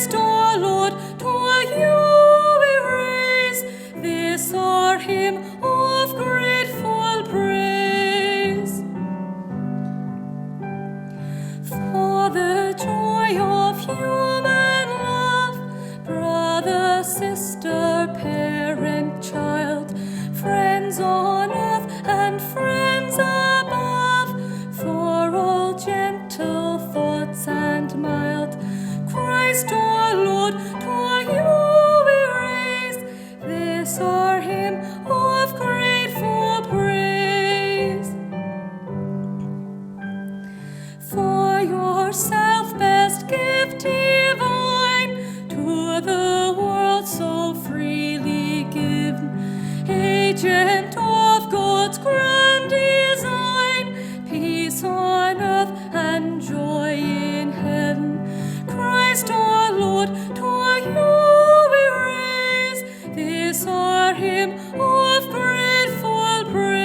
Christ our Lord, to you we raise this our hymn of grateful praise. For the joy of human love, brother, sister, parent, child, friends on earth and friends above, for all gentle thoughts and mild, Christ our Lord, to you we raise this our hymn of grateful praise. For yourself best gift divine, to the world so freely given, agent of God's grand design, peace on earth and joy in heaven, Christ our Lord, to you we raise this our hymn of grateful praise.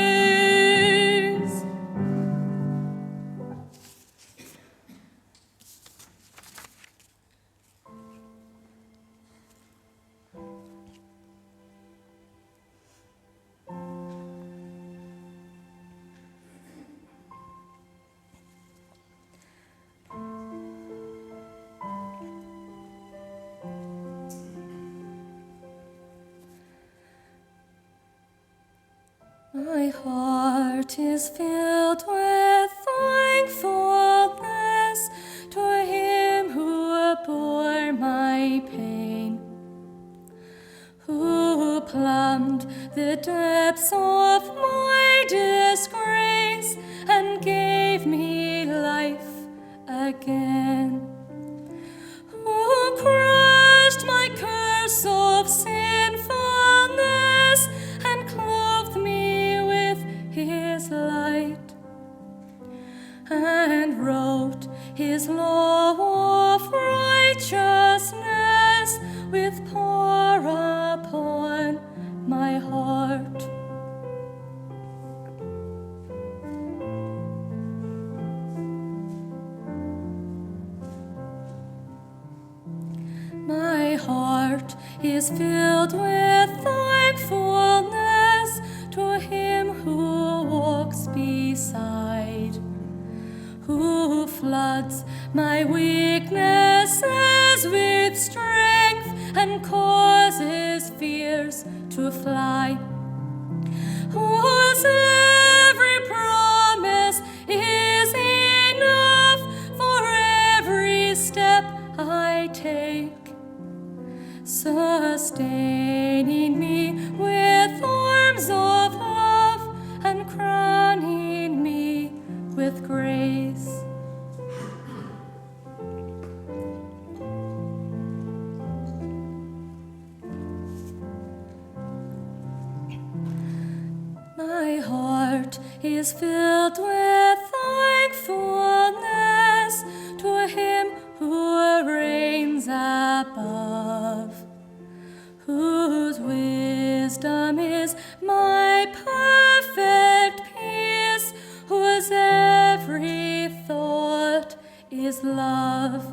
My heart is filled with thankfulness to Him who bore my pain, who plumbed the depths of my disgrace and gave me life again, who crushed my curse of sinfulness and clothed me with His light, and wrote His law of righteousness with pour upon my heart. My heart is filled with thankfulness to Him who walks beside, who floods my weaknesses with strength and causes fears to fly, whose every promise is enough for every step I take, sustaining me with arms of love and crowning me with grace. My heart is filled with thankfulness to Him who reigns above, whose wisdom is my perfect peace, whose every thought is love.